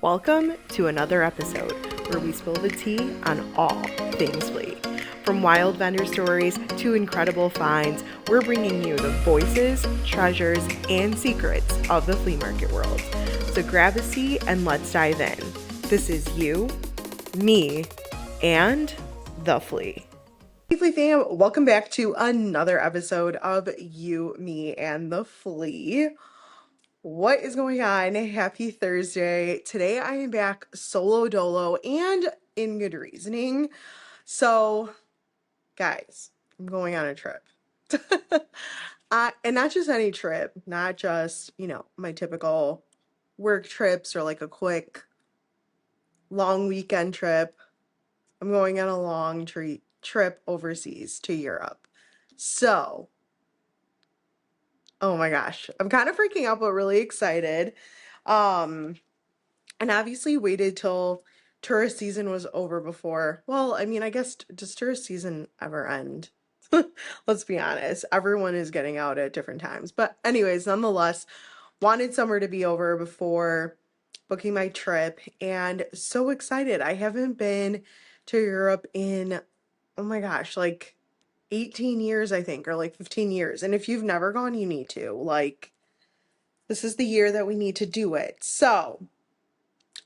Welcome to another episode where we spill the tea on all things Flea. From wild vendor stories to incredible finds, we're bringing you the voices, treasures, and secrets of the flea market world. So grab a seat and let's dive in. This is you, me, and the Flea. Hey Flea fam, welcome back to another episode of You, Me, and the Flea. What is going on? Happy Thursday. Today I am back solo dolo and in good reasoning. So, guys, I'm going on a trip. And not just any trip, not just, my typical work trips or like a quick long weekend trip. I'm going on a long trip overseas to Europe. So, oh my gosh, I'm kind of freaking out, but really excited. And obviously waited till tourist season was over before. Well, I guess does tourist season ever end? Let's be honest. Everyone is getting out at different times. But anyways, nonetheless, wanted summer to be over before booking my trip and so excited. I haven't been to Europe in, oh my gosh, like 18 years, I think, or like 15 years. And if you've never gone, you need to. Like, this is the year that we need to do it. So,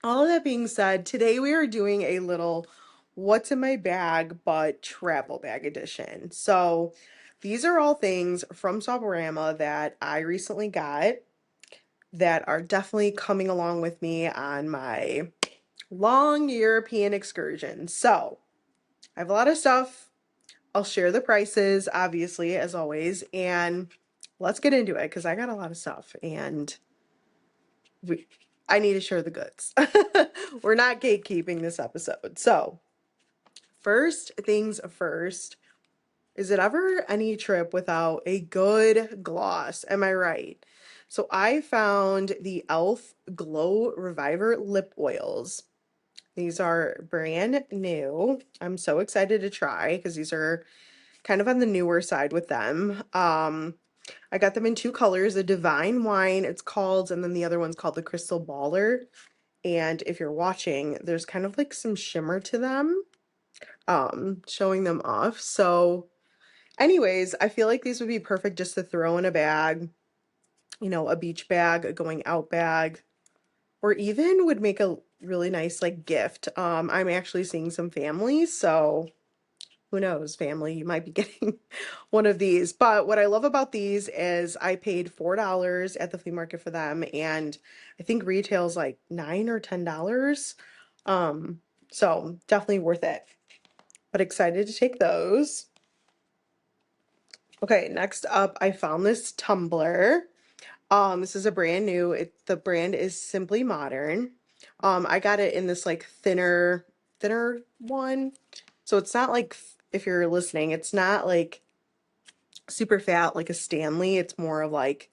all of that being said, today we are doing a little what's in my bag but travel bag edition. So these are all things from Swap-O-Rama that I recently got that are definitely coming along with me on my long European excursion. So I have a lot of stuff. I'll share the prices, obviously, as always, and let's get into it because I got a lot of stuff and I need to share the goods. We're not gatekeeping this episode. So, first things first, is it ever any trip without a good gloss? Am I right? So, I found the e.l.f. Glow Reviver lip oils. These are brand new. I'm so excited to try because these are kind of on the newer side with them. I got them in two colors, a Divine Wine, it's called, and then the other one's called the Crystal Baller. And if you're watching, there's kind of like some shimmer to them, showing them off. So anyways, I feel like these would be perfect just to throw in a bag, a beach bag, a going out bag, or even would make a really nice like gift. I'm actually seeing some family, so who knows, family, you might be getting one of these. But what I love about these is I paid $4 at the flea market for them, and I think retail's like $9 or $10. So definitely worth it. But excited to take those. Okay, next up, I found this tumbler. This is a brand new. The brand is Simply Modern. I got it in this like thinner one. So it's not like, if you're listening, it's not like super fat like a Stanley. It's more of like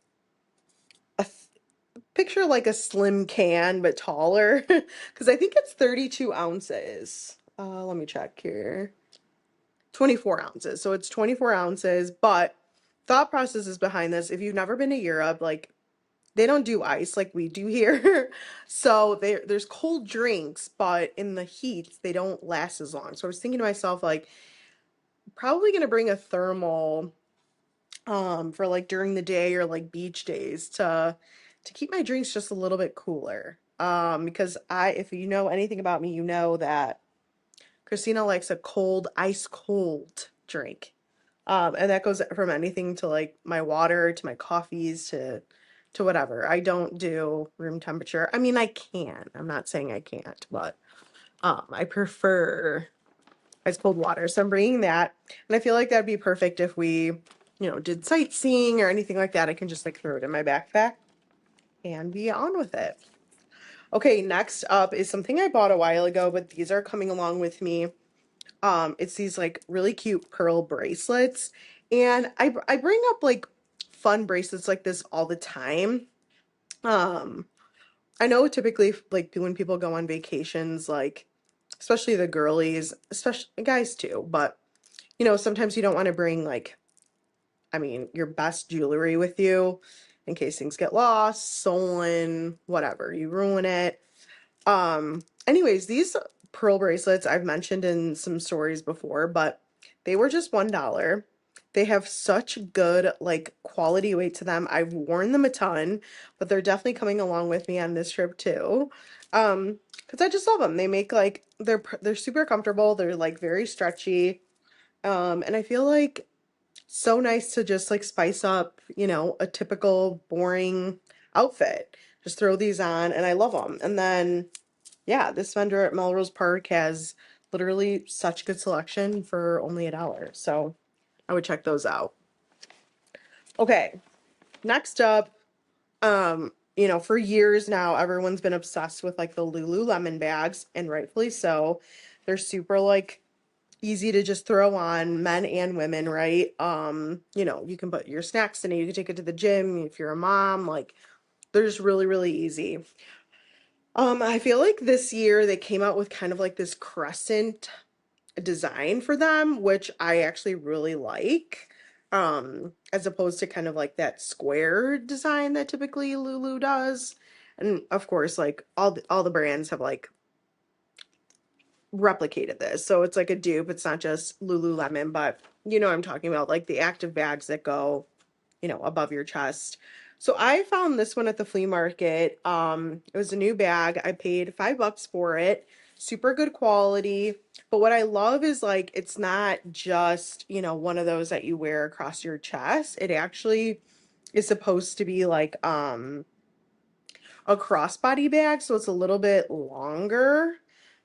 picture like a slim can but taller because I think it's 32 ounces. Let me check here. 24 ounces. So it's 24 ounces, but thought process is behind this. If you've never been to Europe, like they don't do ice like we do here. So there's cold drinks, but in the heat, they don't last as long. So I was thinking to myself, like, probably going to bring a thermal for like during the day or like beach days to keep my drinks just a little bit cooler. Because if you know anything about me, you know that Christina likes a cold, ice cold drink. And that goes from anything to like my water to my coffees to whatever. I don't do room temperature. I mean, I can. I'm not saying I can't, but I prefer ice cold water. So I'm bringing that, and I feel like that'd be perfect if we, did sightseeing or anything like that. I can just like throw it in my backpack and be on with it. Okay, next up is something I bought a while ago, but these are coming along with me. It's these like really cute pearl bracelets, and I bring up like fun bracelets like this all the time. I know typically like when people go on vacations, like especially the girlies, especially guys too, but sometimes you don't want to bring like, your best jewelry with you in case things get lost, stolen, whatever, you ruin it. Anyways, these pearl bracelets I've mentioned in some stories before, but they were just $1. They have such good like quality weight to them. I've worn them a ton, but they're definitely coming along with me on this trip too. Because I just love them. They make like they're super comfortable. They're like very stretchy. And I feel like so nice to just like spice up, a typical boring outfit. Just throw these on and I love them. And then yeah, this vendor at Melrose Park has literally such good selection for only $1. So I would check those out. Okay, next up, for years now, everyone's been obsessed with like the Lululemon bags, and rightfully so. They're super like easy to just throw on, men and women, right? You can put your snacks in it, you can take it to the gym if you're a mom, like they're just really, really easy. I feel like this year they came out with kind of like this crescent design for them, which I actually really like. As opposed to kind of like that square design that typically Lulu does. And of course, like all the brands have like replicated this. So it's like a dupe. It's not just Lululemon, but you know what I'm talking about, like the active bags that go, above your chest. So I found this one at the flea market. It was a new bag. I paid $5 for it. Super good quality. But what I love is like it's not just, one of those that you wear across your chest. It actually is supposed to be like a crossbody bag, so it's a little bit longer.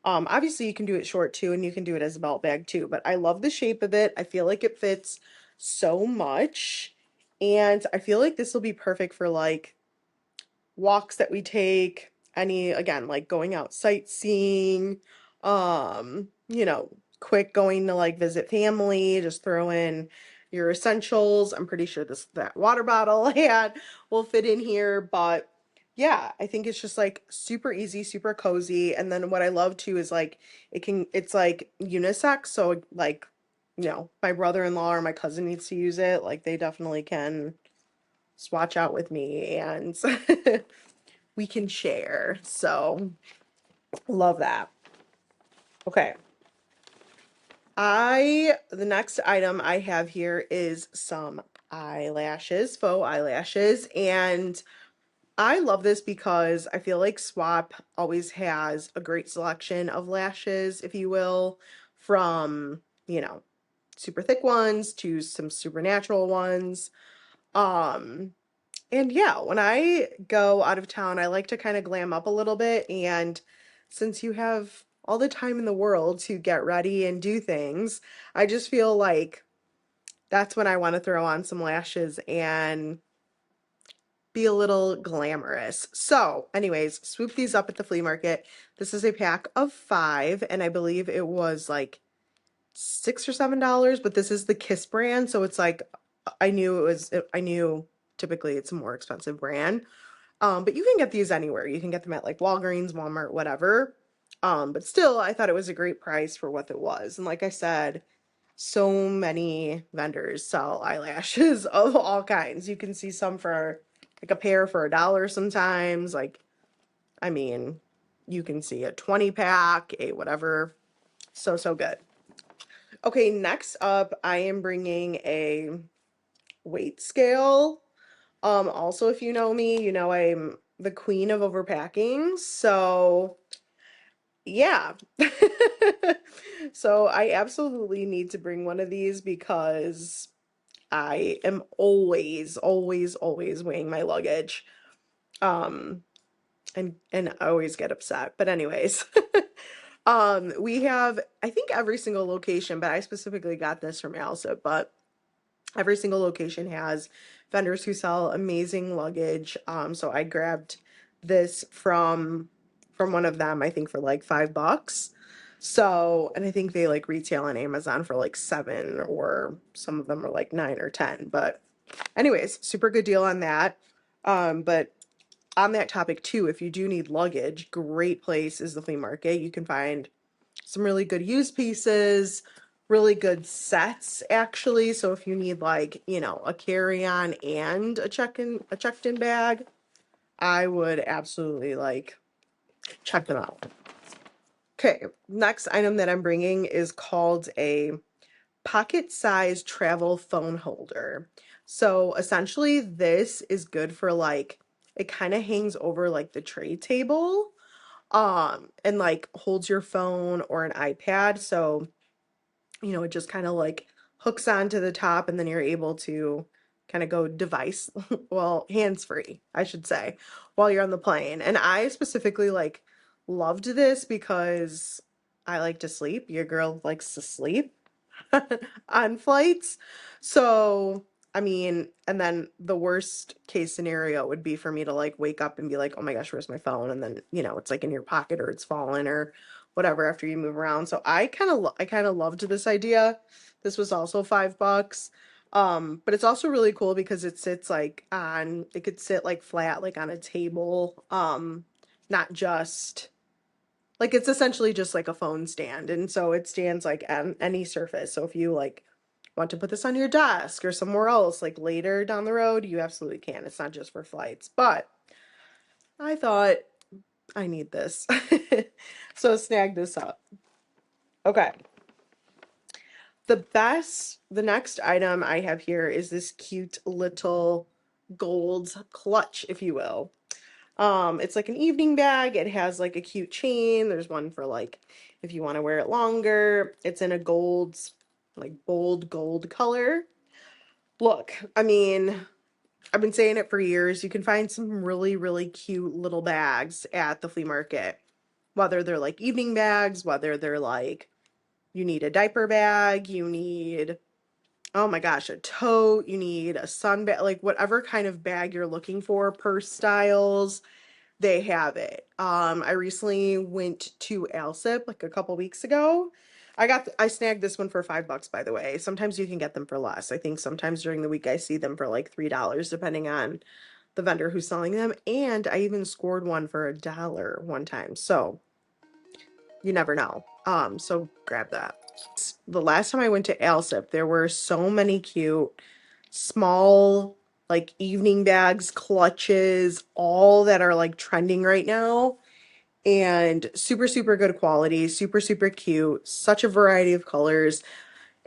Obviously you can do it short too, and you can do it as a belt bag too, but I love the shape of it. I feel like it fits so much, and I feel like this will be perfect for like walks that we take, again, like going out sightseeing, quick going to like visit family, just throw in your essentials. I'm pretty sure that water bottle I had will fit in here, but yeah, I think it's just like super easy, super cozy. And then what I love too is like it's like unisex, so like my brother-in-law or my cousin needs to use it, like they definitely can swatch out with me and we can share. So, love that. Okay. The next item I have here is some eyelashes, faux eyelashes, and I love this because I feel like Swap always has a great selection of lashes, if you will, from, super thick ones to some super natural ones. Um, And yeah, when I go out of town, I like to kind of glam up a little bit. And since you have all the time in the world to get ready and do things, I just feel like that's when I want to throw on some lashes and be a little glamorous. So, anyways, swoop these up at the flea market. This is a pack of 5, and I believe it was like $6 or $7, but this is the Kiss brand, so it's like I knew typically it's a more expensive brand. But you can get these anywhere. You can get them at like Walgreens, Walmart, whatever. But still, I thought it was a great price for what it was. And like I said, so many vendors sell eyelashes of all kinds. You can see some for like a pair for $1 sometimes. Like, I mean, you can see a 20 pack, a whatever. So, so good. Okay, next up, I am bringing a weight scale. Also, if you know me, you know I'm the queen of overpacking. So, yeah. So, I absolutely need to bring one of these because I am always, always, always weighing my luggage. Um, and I always get upset. But anyways, we have I think every single location, but I specifically got this from Alsip, but every single location has vendors who sell amazing luggage. So I grabbed this from one of them, I think for like $5. So, and I think they like retail on Amazon for like 7, or some of them are like 9 or 10. But anyways, super good deal on that. But on that topic too, if you do need luggage, great place is the flea market. You can find some really good used pieces, really good sets actually. So if you need like, a carry-on and a checked-in bag, I would absolutely like Check them out. Okay, next item that I'm bringing is called a pocket-sized travel phone holder. So essentially, this is good for like, it kind of hangs over like the tray table, and like holds your phone or an iPad. So it just kind of like hooks onto the top and then you're able to kind of go device, well, hands-free, I should say, while you're on the plane. And I specifically like loved this because I like to sleep. Your girl likes to sleep on flights. So, I mean, and then the worst case scenario would be for me to like wake up and be like, oh my gosh, where's my phone? And then, it's like in your pocket or it's fallen or whatever after you move around. So I kind of loved this idea. This was also $5. But it's also really cool because it sits like it could sit like flat, like on a table. Not just like it's essentially just like a phone stand. And so it stands like on any surface. So if you like want to put this on your desk or somewhere else, like later down the road, you absolutely can. It's not just for flights. But I thought I need this. So snag this up. Okay. The next item I have here is this cute little gold clutch, if you will. It's like an evening bag. It has like a cute chain. There's one for like if you want to wear it longer. It's in a gold, like bold gold color. Look, I mean, I've been saying it for years. You can find some really, really cute little bags at the flea market. Whether they're like evening bags, whether they're like you need a diaper bag, you need, oh my gosh, a tote, you need a sun bag, like whatever kind of bag you're looking for, purse styles, they have it. I recently went to Alsip like a couple weeks ago. I snagged this one for $5, by the way. Sometimes you can get them for less. I think sometimes during the week I see them for like $3, depending on the vendor who's selling them. And I even scored one for $1 one time. So you never know. So grab that. The last time I went to Alsip, there were so many cute small like evening bags, clutches, all that are like trending right now, and super super good quality, super super cute, such a variety of colors,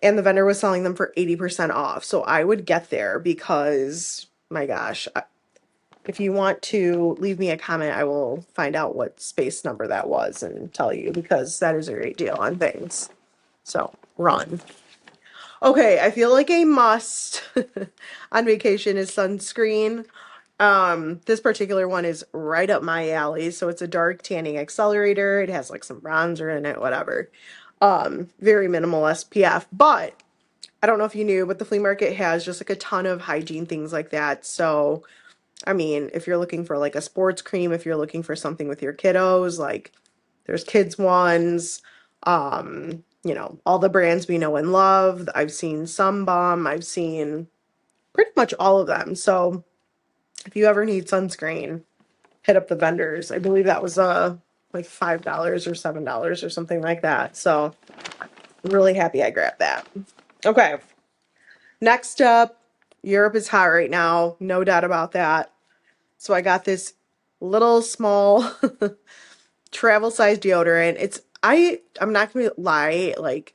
and the vendor was selling them for 80% off. So I would get there because my gosh, if you want to leave me a comment, I will find out what space number that was and tell you, because that is a great deal on things. So run. Okay, I feel like a must on vacation is sunscreen. This particular one is right up my alley. So it's a dark tanning accelerator. It has like some bronzer in it, whatever. Very minimal SPF, but I don't know if you knew, but the flea market has just like a ton of hygiene things like that. So, I mean, if you're looking for like a sports cream, if you're looking for something with your kiddos, like there's kids ones, all the brands we know and love. I've seen some Bomb, I've seen pretty much all of them. So if you ever need sunscreen, hit up the vendors. I believe that was like $5 or $7 or something like that. So I'm really happy I grabbed that. Okay. Next up, Europe is hot right now, no doubt about that. So I got this little small travel size deodorant. I'm not gonna lie, like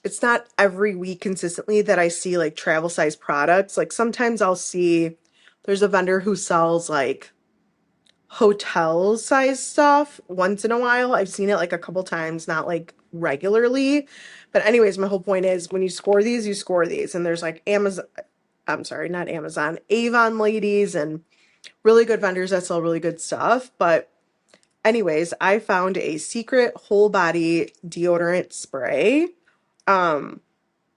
it's not every week consistently that I see like travel size products. Like sometimes I'll see there's a vendor who sells like hotel size stuff once in a while. I've seen it like a couple times, not like regularly. But anyways, my whole point is when you score these, you score these. And there's like I'm sorry, not Amazon, Avon ladies and really good vendors that sell really good stuff. But anyways, I found a secret whole body deodorant spray.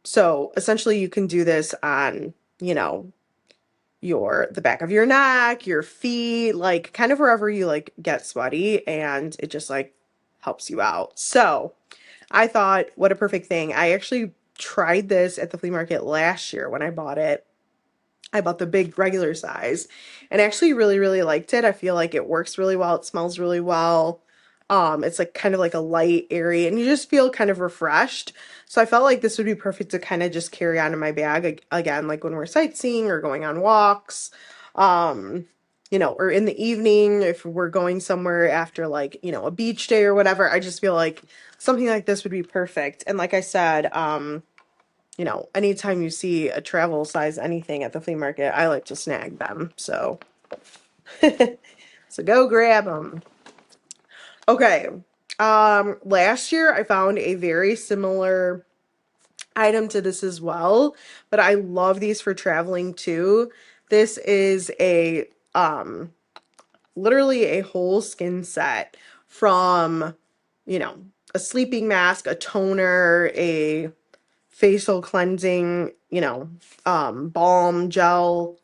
So essentially you can do this on, the back of your neck, your feet, like kind of wherever you like get sweaty, and it just like helps you out. So I thought, what a perfect thing. I actually tried this at the flea market last year when I bought it. I bought the big regular size and actually really, really liked it. I feel like it works really well. It smells really well. It's like kind of like a light, airy, and you just feel kind of refreshed. So I felt like this would be perfect to kind of just carry on in my bag again, like when we're sightseeing or going on walks. or in the evening if we're going somewhere after like, a beach day or whatever. I just feel like something like this would be perfect. And like I said, anytime you see a travel size anything at the flea market, I like to snag them. So, so go grab them. Okay. Last year I found a very similar item to this as well, but I love these for traveling too. This is literally a whole skin set from, you know, a sleeping mask, a toner, a facial cleansing, balm, gel,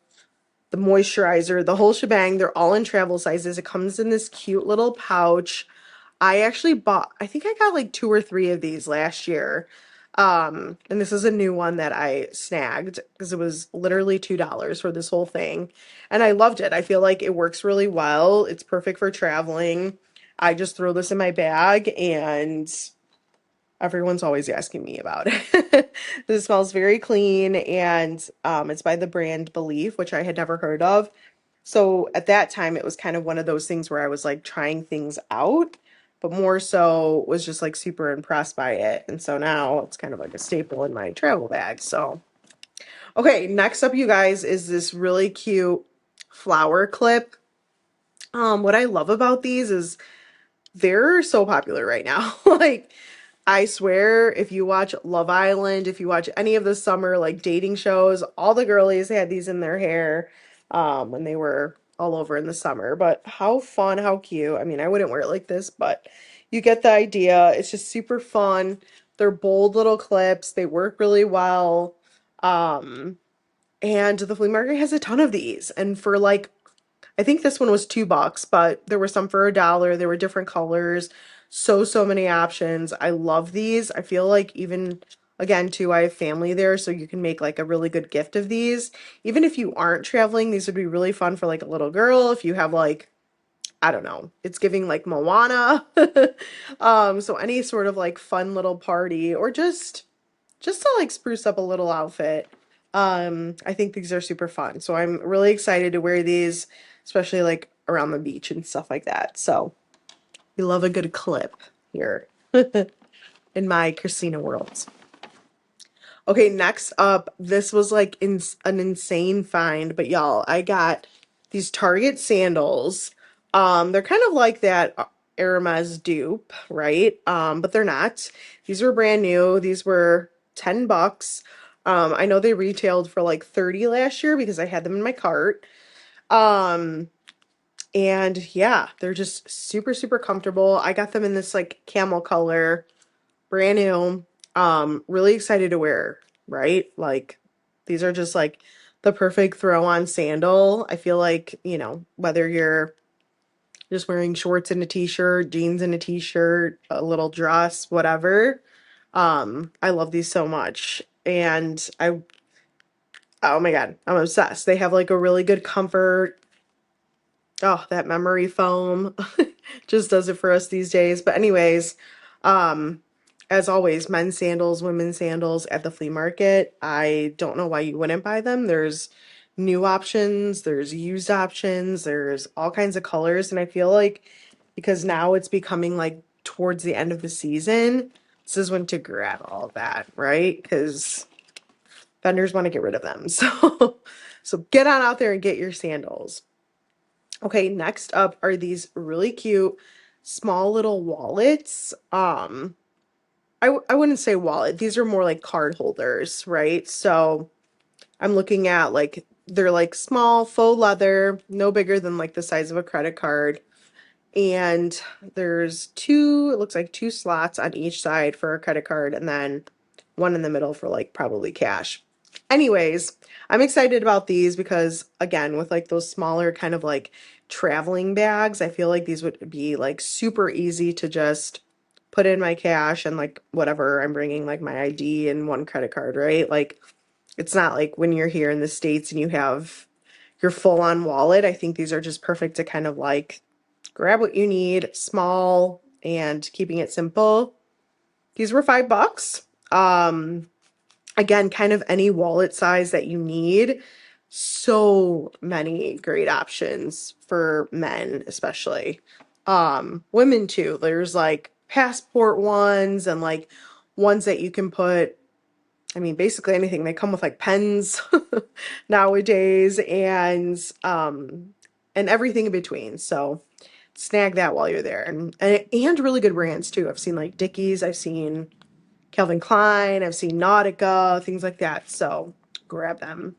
the moisturizer, the whole shebang. They're all in travel sizes. It comes in this cute little pouch. I think I got like 2 or 3 of these last year. And this is a new one that I snagged because it was literally $2 for this whole thing. And I loved it. I feel like it works really well. It's perfect for traveling. I just throw this in my bag and everyone's always asking me about it. This smells very clean and it's by the brand Belief, which I had never heard of. So at that time, it was kind of one of those things where I was like trying things out, but more so was just like super impressed by it. And so now it's kind of like a staple in my travel bag. So, okay, next up, you guys, is this really cute flower clip. What I love about these is they're so popular right now. Like, I swear, if you watch Love Island, if you watch any of the summer like dating shows, all the girlies had these in their hair when they were all over in the summer. But how fun, how cute. I mean, I wouldn't wear it like this, but you get the idea. It's just super fun. They're bold little clips. They work really well. Um, and the flea market has a ton of these. And for like I think this one was $2, but there were some for $1. There were different colors. So many options. I love these. I feel like even, again, too, I have family there, so you can make like a really good gift of these. Even if you aren't traveling, these would be really fun for like a little girl. If you have like, I don't know, it's giving like Moana. So any sort of like fun little party or just to like spruce up a little outfit. I think these are super fun. So I'm really excited to wear these, especially like around the beach and stuff like that. So we love a good clip here in my Christina world. Okay, next up, this was like an insane find, but y'all, I got these Target sandals. They're kind of like that Hermes dupe, right? But they're not. These were brand new. These were $10. I know they retailed for like 30 last year because I had them in my cart. Um, and yeah, they're just super comfortable. I got them in this like camel color, brand new. Really excited to wear, right? Like these are just like the perfect throw on sandal. I feel like, whether you're just wearing shorts and a t-shirt, jeans and a t-shirt, a little dress, whatever. I love these so much. And oh my God, I'm obsessed. They have like a really good comfort. Oh, that memory foam just does it for us these days. But anyways, um, as always, men's sandals, women's sandals at the flea market. I don't know why you wouldn't buy them. There's new options, there's used options, there's all kinds of colors. And I feel like because now it's becoming like towards the end of the season, this is when to grab all of that, right? Because vendors want to get rid of them. So get on out there and get your sandals. Okay, next up are these really cute small little wallets. I wouldn't say wallet. These are more like card holders, right? So I'm looking at like they're like small faux leather, no bigger than like the size of a credit card. And there's it looks like 2 slots on each side for a credit card and then one in the middle for like probably cash. Anyways, I'm excited about these because again, with like those smaller kind of like traveling bags, I feel like these would be like super easy to just put in my cash and like whatever I'm bringing, like my ID and one credit card, right? Like it's not like when you're here in the States and you have your full on wallet. I think these are just perfect to kind of like grab what you need, small and keeping it simple. These were $5. Again, kind of any wallet size that you need. So many great options for men, especially. Women too. There's like passport ones and like ones that you can put, I mean, basically anything. They come with like pens nowadays and everything in between. So snag that while you're there. And really good brands too. I've seen like Dickies, I've seen Calvin Klein, I've seen Nautica, things like that. So grab them.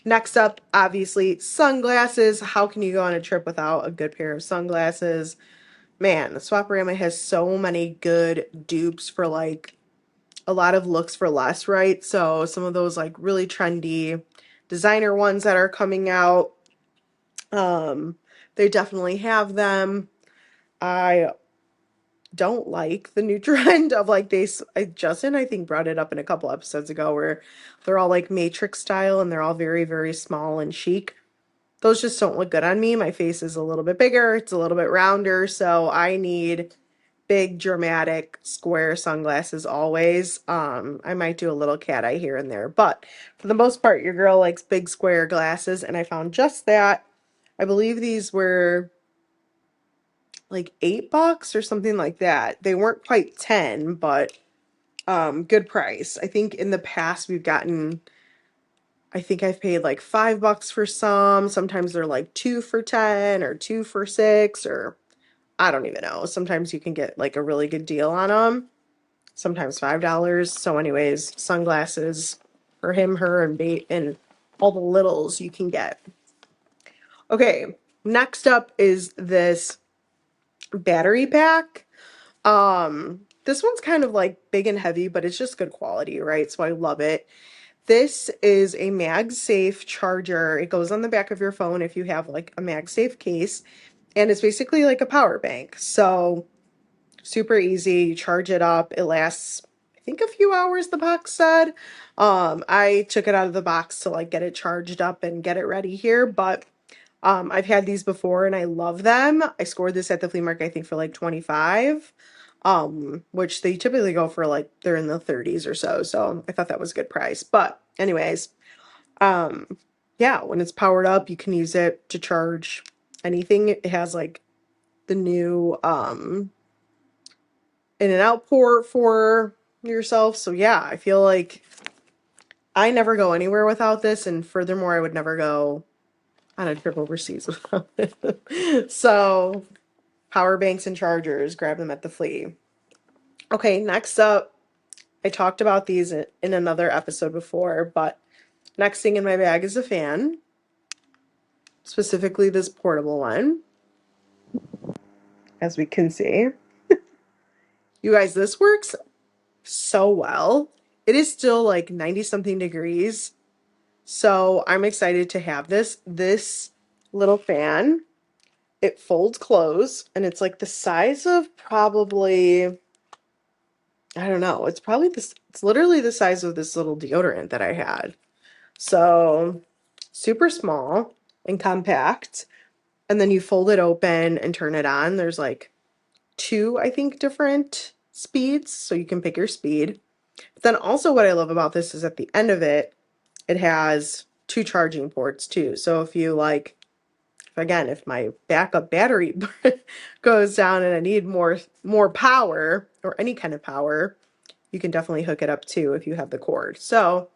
Next up, obviously, sunglasses. How can you go on a trip without a good pair of sunglasses? Man, Swap-O-Rama has so many good dupes for like a lot of looks for less, right? So some of those like really trendy designer ones that are coming out, um, they definitely have them. I don't like the new trend of like Justin, I think, brought it up in a couple episodes ago where they're all like matrix style and they're all very, very small and chic. Those just don't look good on me. My face is a little bit bigger, it's a little bit rounder, so I need big, dramatic, square sunglasses always. I might do a little cat eye here and there, but for the most part, your girl likes big, square glasses, and I found just that. I believe these were like $8 or something like that. They weren't quite 10, but good price. I think in the past we've gotten, I think I've paid like $5 for some. Sometimes they're like 2 for 10 or 2 for 6, or I don't even know. Sometimes you can get like a really good deal on them. Sometimes $5. So anyways, sunglasses for him, her, and bait and all the littles you can get. Okay, next up is this battery pack. This one's kind of like big and heavy, but it's just good quality, right? So I love it. This is a MagSafe charger. It goes on the back of your phone if you have like a MagSafe case, and it's basically like a power bank. So super easy. You charge it up. It lasts, I think, a few hours, the box said. I took it out of the box to like get it charged up and get it ready here, but I've had these before and I love them. I scored this at the flea market, I think, for like 25, which they typically go for like, they're in the 30s or so. So I thought that was a good price. But anyways, yeah, when it's powered up, you can use it to charge anything. It has like the new in and out port for yourself. So yeah, I feel like I never go anywhere without this, and furthermore, I would never go on a trip overseas without it. So power banks and chargers, grab them at the Flea. Okay, next up, I talked about these in another episode before, but next thing in my bag is a fan, specifically this portable one, as we can see. You guys, this works so well. It is still like 90 something degrees. So I'm excited to have this little fan. It folds close and it's like the size of probably, I don't know, it's probably this, it's literally the size of this little deodorant that I had. So super small and compact. And then you fold it open and turn it on. There's like two, I think, different speeds, so you can pick your speed. But then also what I love about this is at the end of it, it has two charging ports too. So if you like, if my backup battery goes down and I need more power or any kind of power, you can definitely hook it up too if you have the cord. So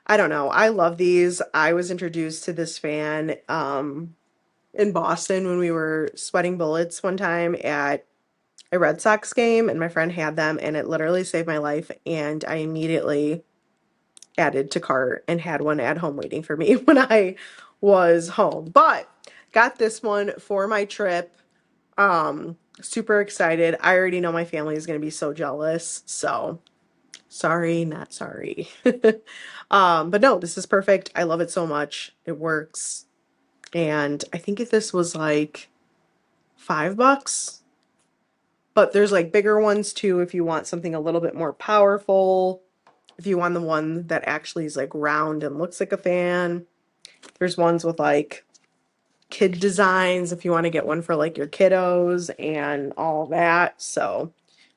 I don't know. I love these. I was introduced to this fan in Boston when we were sweating bullets one time at a Red Sox game, and my friend had them, and it literally saved my life. And I immediately added to cart and had one at home waiting for me when I was home. But got this one for my trip. Super excited. I already know my family is going to be so jealous. So sorry, not sorry. But no, this is perfect. I love it so much. It works. And I think if this was like $5, but there's like bigger ones too if you want something a little bit more powerful. If you want the one that actually is like round and looks like a fan. There's ones with like kid designs if you want to get one for like your kiddos and all that. So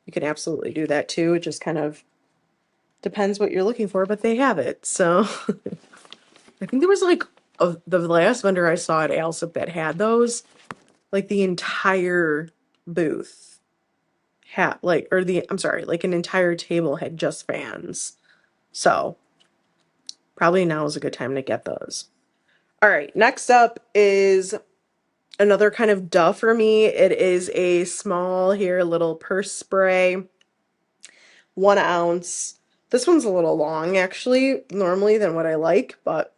you can absolutely do that too. It just kind of depends what you're looking for, but they have it. So I think there was like of the last vendor I saw at Alsip that had those, like the entire booth had like, or the, I'm sorry, like an entire table had just fans. So probably now is a good time to get those. All right, next up is another kind of duh for me. It is a small here little purse spray, 1 ounce. This one's a little long actually, normally than what I like, but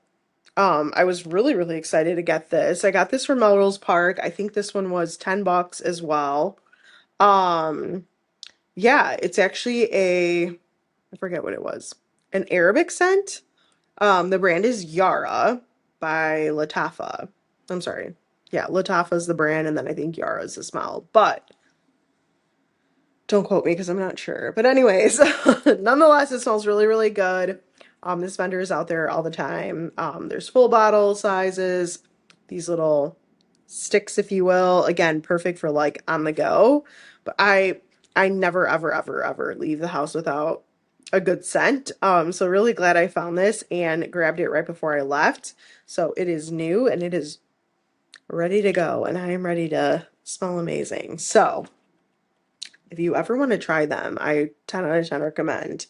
I was really, really excited to get this. I got this from Melrose Park. I think this one was $10 as well. Um, yeah, it's actually I forget what it was, an Arabic scent. The brand is Yara by Latafa. I'm sorry. Yeah, Latafa is the brand, and then I think Yara is the smell. But don't quote me because I'm not sure. But anyways, nonetheless, it smells really, really good. This vendor is out there all the time. There's full bottle sizes, these little sticks, if you will. Again, perfect for like on the go. But I never, ever, ever, ever leave the house without a good scent. So really glad I found this and grabbed it right before I left. So it is new and it is ready to go, and I am ready to smell amazing. So if you ever want to try them, I 10 out of 10 recommend.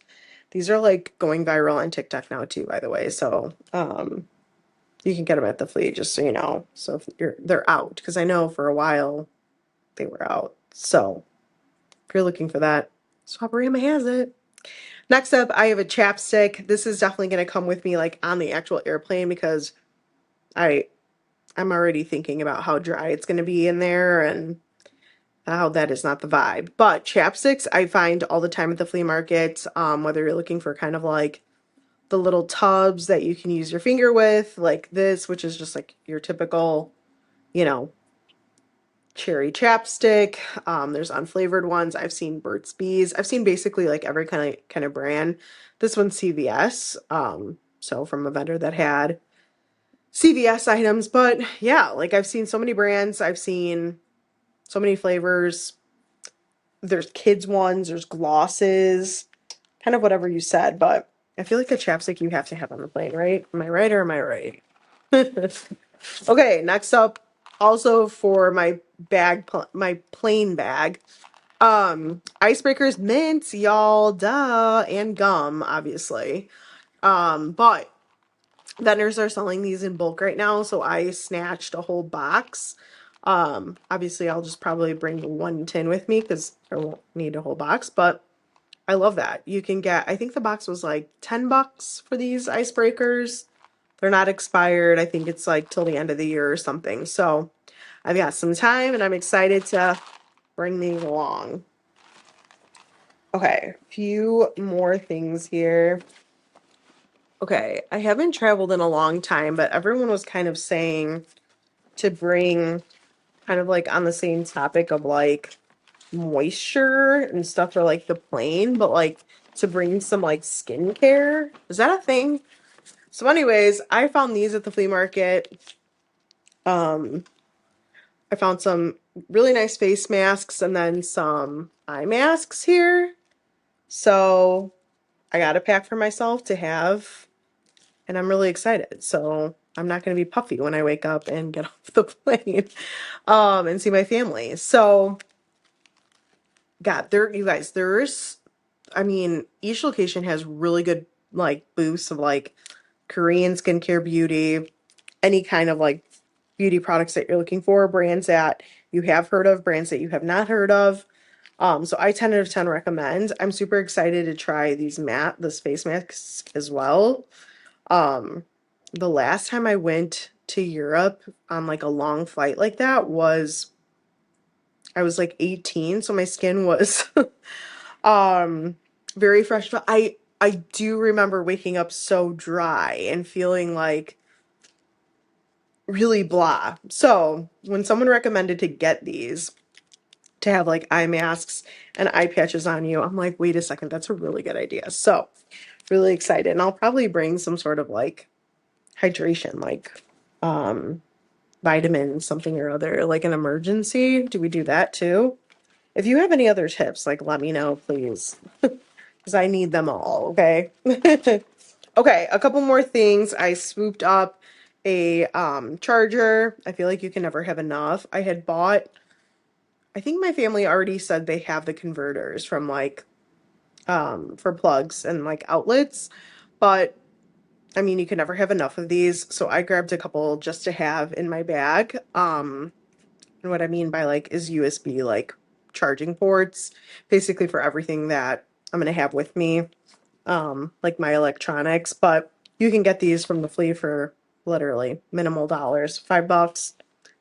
These are like going viral on TikTok now too, by the way. So you can get them at the Flea, just so you know. So if they're out, because I know for a while they were out. So if you're looking for that, Swap-O-Rama has it. Next up, I have a chapstick. This is definitely going to come with me like on the actual airplane because I'm already thinking about how dry it's going to be in there and how that is not the vibe. But chapsticks I find all the time at the flea market, whether you're looking for kind of like the little tubs that you can use your finger with, like this, which is just like your typical, you know, cherry chapstick. There's unflavored ones. I've seen Burt's Bees. I've seen basically like every kind of brand. This one's CVS. So from a vendor that had CVS items, but yeah, like I've seen so many brands. I've seen so many flavors. There's kids ones, there's glosses, kind of whatever you said, but I feel like a chapstick you have to have on the plane, right? Am I right or am I right? Okay, next up, also for my bag, my plain bag, icebreakers, mints, y'all, duh, and gum, obviously. But vendors are selling these in bulk right now, so I snatched a whole box. Obviously I'll just probably bring one tin with me because I won't need a whole box, but I love that. You can get, I think the box was like $10 for these icebreakers. They're not expired. I think it's like till the end of the year or something. So I've got some time and I'm excited to bring these along. Okay, a few more things here. Okay, I haven't traveled in a long time, but everyone was kind of saying to bring kind of like on the same topic of like moisture and stuff for like the plane, but like to bring some like skincare. Is that a thing? So anyways, I found these at the flea market. I found some really nice face masks and then some eye masks here. So I got a pack for myself to have, and I'm really excited. So I'm not going to be puffy when I wake up and get off the plane and see my family. So God, you guys, I mean, each location has really good like booths of like Korean skincare, beauty, any kind of like beauty products that you're looking for, brands that you have heard of, brands that you have not heard of. So I 10 out of 10 recommend. I'm super excited to try this face masks as well. The last time I went to Europe on like a long flight like that I was like 18, so my skin was very fresh, but I do remember waking up so dry and feeling like really blah. So when someone recommended to get these to have like eye masks and eye patches on you, I'm like, wait a second, that's a really good idea. So really excited, and I'll probably bring some sort of like hydration, like vitamin something or other, like an emergency. Do we do that too? If you have any other tips, like let me know, please, because I need them all, okay? Okay, a couple more things. I swooped up a charger. I feel like you can never have enough. I had bought, I think my family already said they have the converters from like for plugs and like outlets, but I mean, you can never have enough of these. So I grabbed a couple just to have in my bag. And what I mean by like is USB like charging ports, basically for everything that I'm gonna have with me, like my electronics. But you can get these from the Flea for literally minimal dollars, $5,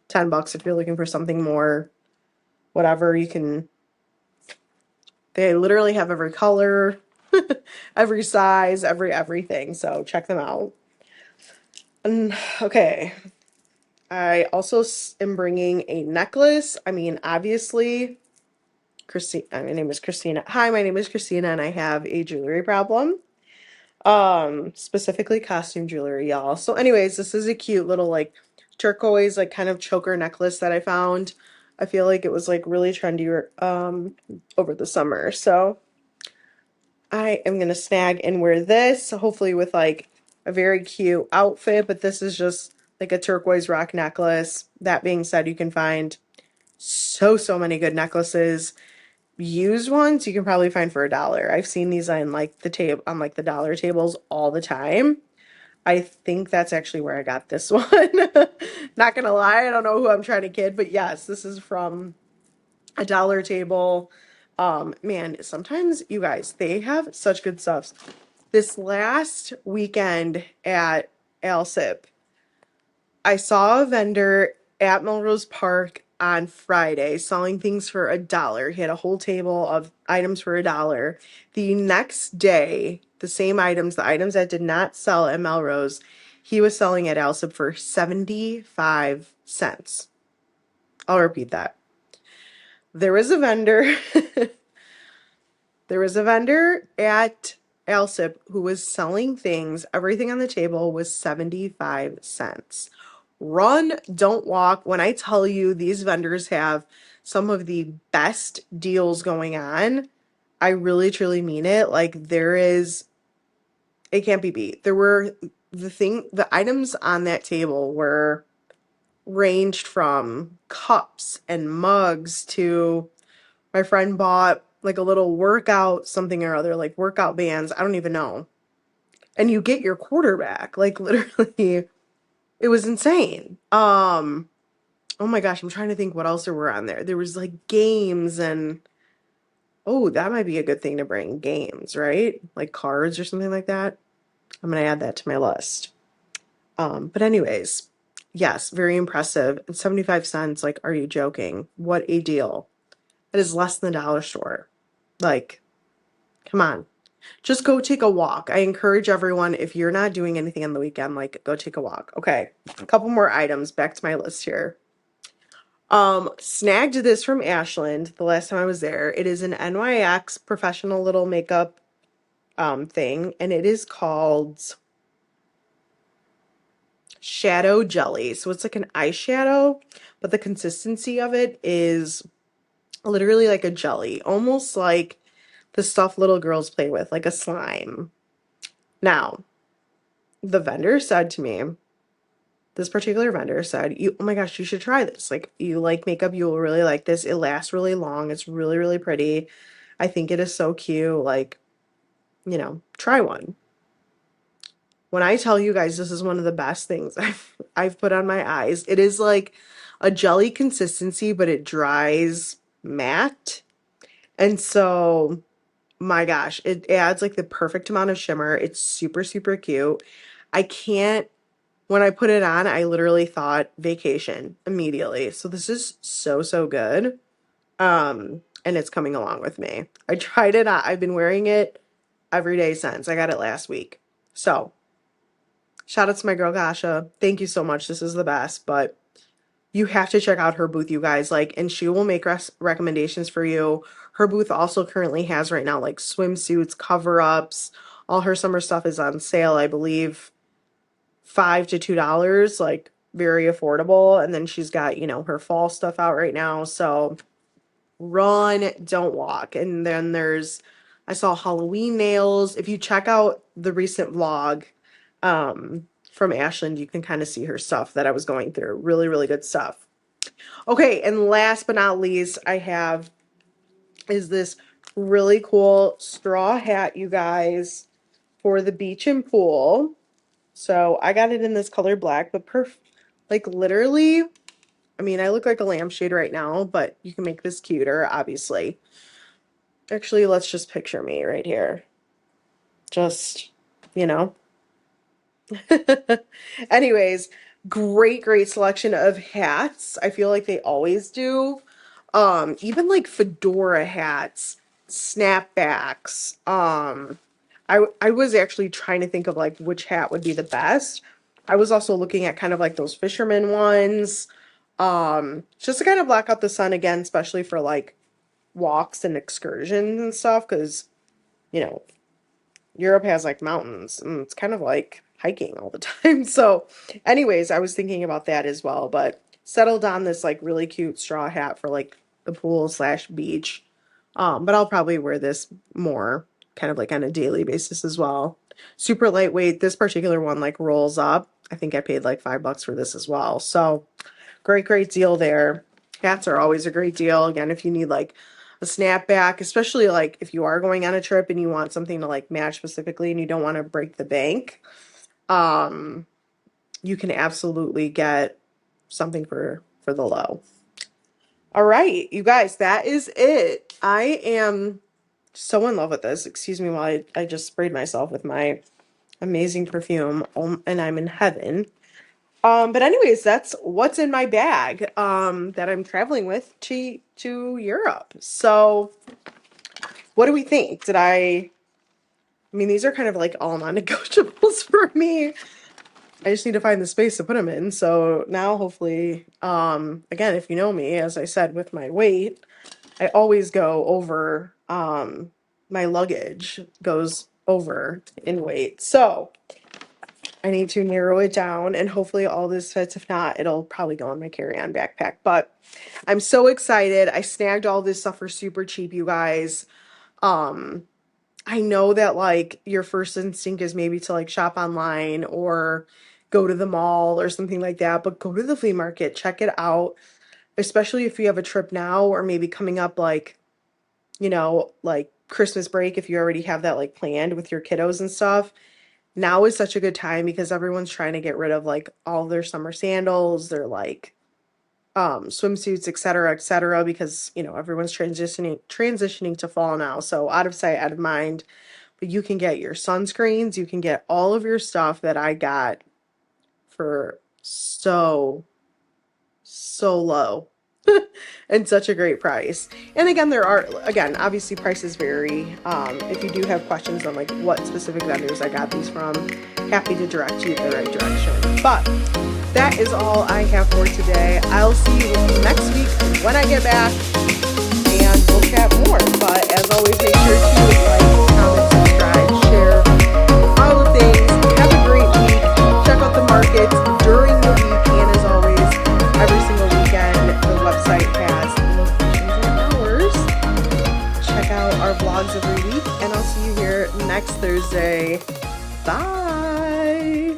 $10 if you're looking for something more, whatever. You can, they literally have every color, every size, everything. So check them out. And okay, I also am bringing a necklace. I mean, obviously, Christine, my name is Christina. Hi, my name is Christina, and I have a jewelry problem. Specifically costume jewelry, y'all. So anyways, this is a cute little like turquoise, like kind of choker necklace that I found. I feel like it was like really trendy over the summer. So I am gonna snag and wear this, hopefully with like a very cute outfit, but this is just like a turquoise rock necklace. That being said, you can find so many good necklaces. Used ones you can probably find for $1. I've seen these on like the table on like the dollar tables all the time. I think that's actually where I got this one. Not gonna lie, I don't know who I'm trying to kid, but yes, this is from a dollar table. Man, sometimes you guys, they have such good stuff. This last weekend at Alsip, I saw a vendor at Melrose Park on Friday selling things for $1. He had a whole table of items for $1. The next day, the same items, the items that did not sell at Melrose, he was selling at Alsip for 75 cents. I'll repeat that. There was a vendor There was a vendor at Alsip who was selling things. Everything on the table was 75 cents. Run, don't walk. When I tell you these vendors have some of the best deals going on, I really truly mean it. Like it can't be beat. The items on that table were ranged from cups and mugs to my friend bought like a little workout something or other, like workout bands. I don't even know. And you get your quarterback. Like literally, it was insane. Oh my gosh, I'm trying to think what else there were on there. There was like games and oh, that might be a good thing to bring. Games, right? Like cards or something like that. I'm gonna add that to my list. But anyways, yes, very impressive. And 75 cents, like, are you joking? What a deal. That is less than the dollar store. Like, come on. Just go take a walk. I encourage everyone, if you're not doing anything on the weekend, like go take a walk. Okay, a couple more items back to my list here. Snagged this from Ashland the last time I was there. It is an NYX professional little makeup thing, and it is called Shadow Jelly. So it's like an eyeshadow, but the consistency of it is literally like a jelly, almost like the stuff little girls play with, like a slime. Now, the vendor said to me, this particular vendor said, "You, oh my gosh, you should try this. Like, you like makeup, you will really like this. It lasts really long. It's really pretty. I think it is so cute. Like, try one." When I tell you guys this is one of the best things I've put on my eyes, it is like a jelly consistency, but it dries matte. And so, my gosh, it adds like the perfect amount of shimmer. It's super cute. I can't When I put it on, I literally thought vacation immediately. So this is so good. And it's coming along with me. I tried it on. I've been wearing it every day since. I got it last week. So shout out to my girl Gasha. Thank you so much. This is the best. But you have to check out her booth, you guys. Like, and she will make recommendations for you. Her booth also currently has right now like swimsuits, cover-ups. All her summer stuff is on sale, I believe. $5 to $2, like very affordable. And then she's got, her fall stuff out right now. So run, don't walk. And then I saw Halloween nails. If you check out the recent vlog, from Ashland, you can kind of see her stuff that I was going through. Really, really good stuff. Okay, and last but not least, I have is this really cool straw hat, you guys, for the beach and pool. So I got it in this color black, but like literally, I mean, I look like a lampshade right now, but you can make this cuter, obviously. Actually, let's just picture me right here. Just, you know. Anyways, great selection of hats. I feel like they always do. Even like fedora hats, snapbacks. I was actually trying to think of like which hat would be the best. I was also looking at kind of like those fisherman ones. Just to kind of block out the sun again, especially for like walks and excursions and stuff, because you know, Europe has like mountains and it's kind of like hiking all the time. So, anyways, I was thinking about that as well, but settled on this like really cute straw hat for like the pool slash beach. But I'll probably wear this more kind of like on a daily basis as well. Super lightweight. This particular one like rolls up. I think I paid like $5 for this as well. So great deal there. Hats are always a great deal. Again, if you need like a snapback, especially like if you are going on a trip and you want something to like match specifically and you don't want to break the bank, you can absolutely get something for the low. All right, you guys, that is it. I am so in love with this. Excuse me while I just sprayed myself with my amazing perfume, and I'm in heaven. But anyways, that's what's in my bag that I'm traveling with to Europe. So what do we think? I mean, these are kind of like all non-negotiables for me. I just need to find the space to put them in. So now hopefully, again, if you know me, as I said, with my weight, I always go over, my luggage goes over in weight. So I need to narrow it down and hopefully all this fits. If not, it'll probably go in my carry-on backpack. But I'm so excited. I snagged all this stuff for super cheap, you guys. I know that like your first instinct is maybe to like shop online or go to the mall or something like that, but go to the flea market, check it out, especially if you have a trip now or maybe coming up like, like Christmas break if you already have that like planned with your kiddos and stuff. Now is such a good time because everyone's trying to get rid of like all their summer sandals, their like swimsuits, et cetera, because everyone's transitioning to fall now. So out of sight, out of mind. But you can get your sunscreens, you can get all of your stuff that I got for so low and such a great price. And again, obviously prices vary. If you do have questions on like what specific vendors I got these from, happy to direct you in the right direction. But that is all I have for today. I'll see you next week when I get back and we'll chat more. But as always, make sure to like, comment, subscribe, share, all the things. Have a great week. Check out the markets during the week. And as always, every single weekend, the website has locations and hours. Check out our vlogs every week. And I'll see you here next Thursday. Bye.